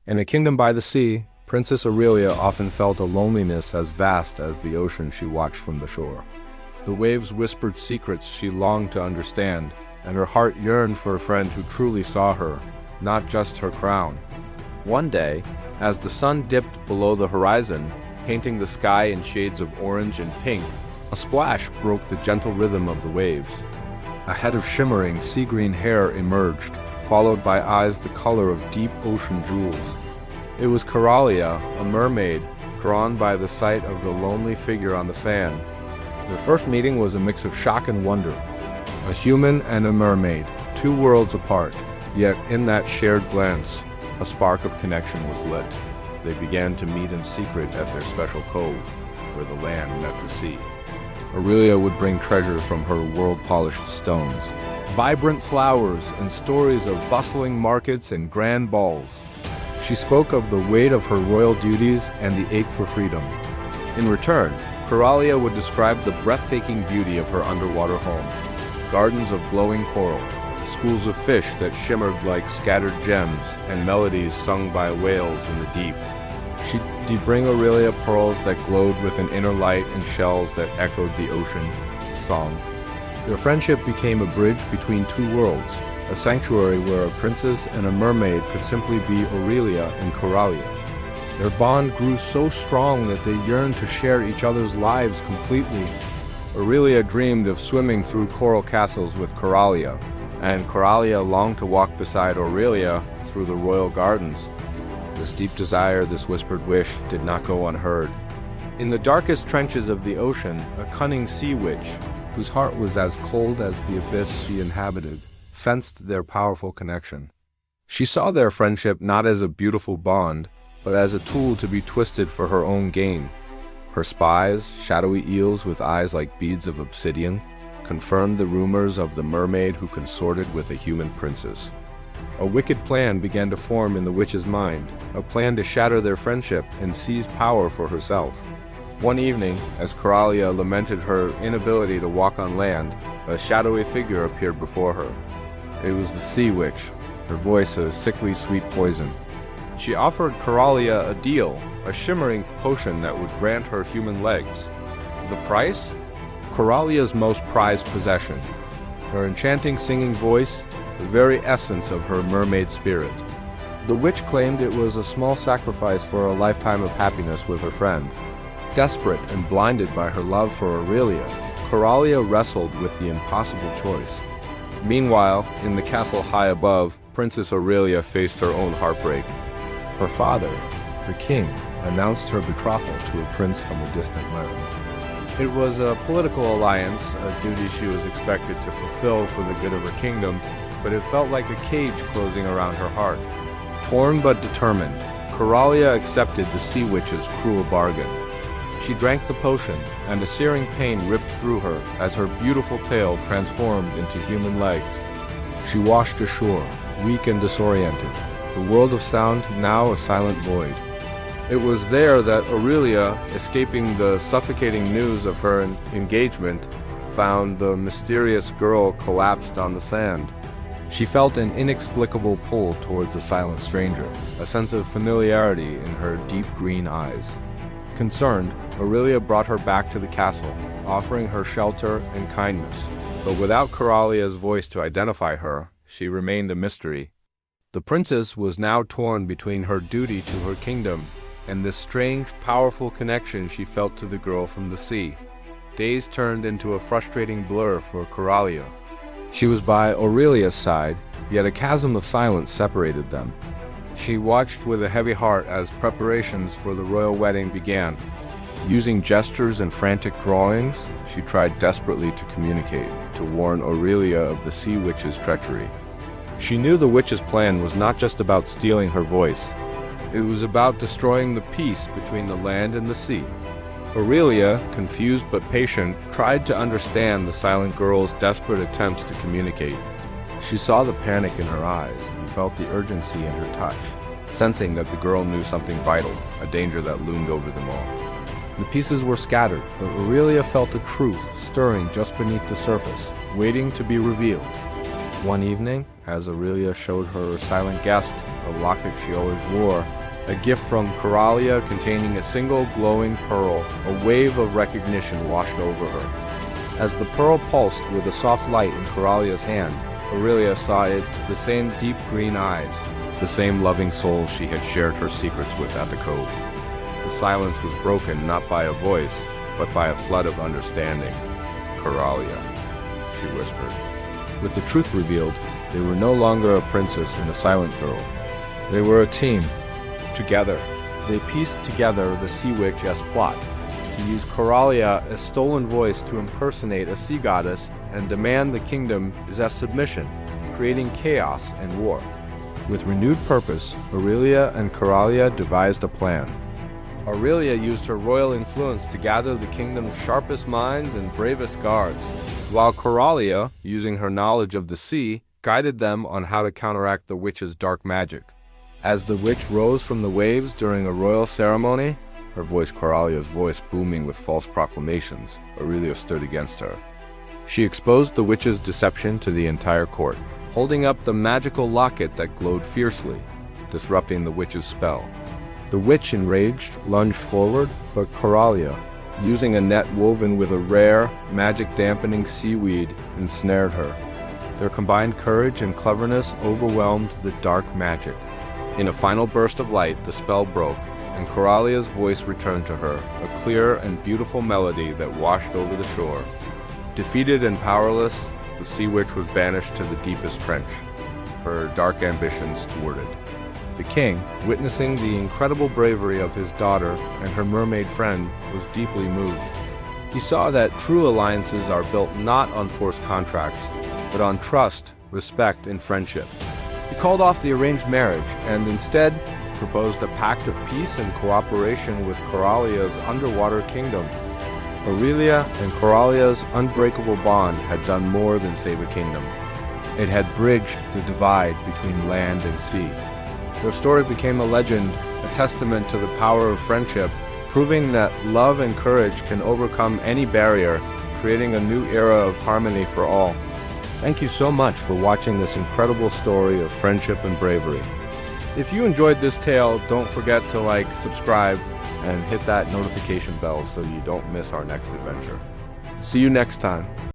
In a kingdom by the sea, Princess Aurelia often felt a loneliness as vast as the ocean she watched from the shore. The waves whispered secrets she longed to understand, and her heart yearned for a friend who truly saw her, not just her crown. One day, as the sun dipped below the horizon, painting the sky in shades of orange and pink, a splash broke the gentle rhythm of the waves. A head of shimmering sea-green hair emerged, followed by eyes the color of deep ocean jewels. It was Coralia, a mermaid, drawn by the sight of the lonely figure on the sand. Their first meeting was a mix of shock and wonder. A human and a mermaid, two worlds apart, yet in that shared glance, a spark of connection was lit. They began to meet in secret at their special cove, where the land met the sea. Aurelia would bring treasures from her world-polished stones, vibrant flowers and stories of bustling markets and grand balls. She spoke of the weight of her royal duties and the ache for freedom. In return, Coralia would describe the breathtaking beauty of her underwater home. Gardens of glowing coral, schools of fish that shimmered like scattered gems, and melodies sung by whales in the deep. She'd bring Aurelia pearls that glowed with an inner light and shells that echoed the ocean's song. Their friendship became a bridge between two worlds, a sanctuary where a princess and a mermaid could simply be Aurelia and Coralia. Their bond grew so strong that they yearned to share each other's lives completely. Aurelia dreamed of swimming through coral castles with Coralia, and Coralia longed to walk beside Aurelia through the royal gardens. This deep desire, this whispered wish, did not go unheard. In the darkest trenches of the ocean, a cunning sea witch, whose heart was as cold as the abyss she inhabited, sensed their powerful connection. She saw their friendship not as a beautiful bond, but as a tool to be twisted for her own gain. Her spies, shadowy eels with eyes like beads of obsidian, confirmed the rumors of the mermaid who consorted with a human princess. A wicked plan began to form in the witch's mind, a plan to shatter their friendship and seize power for herself. One evening, as Coralia lamented her inability to walk on land, a shadowy figure appeared before her. It was the sea witch, her voice a sickly sweet poison. She offered Coralia a deal, a shimmering potion that would grant her human legs. The price? Coralia's most prized possession. Her enchanting singing voice, the very essence of her mermaid spirit. The witch claimed it was a small sacrifice for a lifetime of happiness with her friend. Desperate and blinded by her love for Aurelia, Coralia wrestled with the impossible choice. Meanwhile, in the castle high above, Princess Aurelia faced her own heartbreak. Her father, the king, announced her betrothal to a prince from a distant land. It was a political alliance, a duty she was expected to fulfill for the good of her kingdom, but it felt like a cage closing around her heart. Torn but determined, Coralia accepted the sea witch's cruel bargain. She drank the potion, and a searing pain ripped through her as her beautiful tail transformed into human legs. She washed ashore, weak and disoriented, the world of sound now a silent void. It was there that Aurelia, escaping the suffocating news of her engagement, found the mysterious girl collapsed on the sand. She felt an inexplicable pull towards the silent stranger, a sense of familiarity in her deep green eyes. Concerned, Aurelia brought her back to the castle, offering her shelter and kindness. But without Coralia's voice to identify her, she remained a mystery. The princess was now torn between her duty to her kingdom and this strange, powerful connection she felt to the girl from the sea. Days turned into a frustrating blur for Coralia. She was by Aurelia's side, yet a chasm of silence separated them. She watched with a heavy heart as preparations for the royal wedding began. Using gestures and frantic drawings, she tried desperately to communicate, to warn Aurelia of the sea witch's treachery. She knew the witch's plan was not just about stealing her voice. It was about destroying the peace between the land and the sea. Aurelia, confused but patient, tried to understand the silent girl's desperate attempts to communicate. She saw the panic in her eyes and felt the urgency in her touch, sensing that the girl knew something vital, a danger that loomed over them all. The pieces were scattered, but Aurelia felt a truth stirring just beneath the surface, waiting to be revealed. One evening, as Aurelia showed her silent guest the locket she always wore, a gift from Coralia containing a single glowing pearl, a wave of recognition washed over her. As the pearl pulsed with a soft light in Coralia's hand, Aurelia saw it the same deep green eyes, the same loving soul she had shared her secrets with at the cove. The silence was broken not by a voice, but by a flood of understanding. "Coralia," she whispered. With the truth revealed, they were no longer a princess and a silent girl. They were a team. Together, they pieced together the Sea Witch's plot to use Coralia, a stolen voice, to impersonate a sea goddess and demand the kingdom possess submission, creating chaos and war. With renewed purpose, Aurelia and Coralia devised a plan. Aurelia used her royal influence to gather the kingdom's sharpest minds and bravest guards, while Coralia, using her knowledge of the sea, guided them on how to counteract the witch's dark magic. As the witch rose from the waves during a royal ceremony, her voice, Coralia's voice, booming with false proclamations, Aurelia stood against her. She exposed the witch's deception to the entire court, holding up the magical locket that glowed fiercely, disrupting the witch's spell. The witch, enraged, lunged forward, but Coralia, using a net woven with a rare, magic-dampening seaweed, ensnared her. Their combined courage and cleverness overwhelmed the dark magic. In a final burst of light, the spell broke, and Coralia's voice returned to her, a clear and beautiful melody that washed over the shore. Defeated and powerless, the sea witch was banished to the deepest trench, her dark ambitions thwarted. The king, witnessing the incredible bravery of his daughter and her mermaid friend, was deeply moved. He saw that true alliances are built not on forced contracts, but on trust, respect, and friendship. He called off the arranged marriage and instead proposed a pact of peace and cooperation with Coralia's underwater kingdom. Aurelia and Coralia's unbreakable bond had done more than save a kingdom. It had bridged the divide between land and sea. Their story became a legend, a testament to the power of friendship, proving that love and courage can overcome any barrier, creating a new era of harmony for all. Thank you so much for watching this incredible story of friendship and bravery. If you enjoyed this tale, don't forget to like, subscribe, and hit that notification bell so you don't miss our next adventure. See you next time.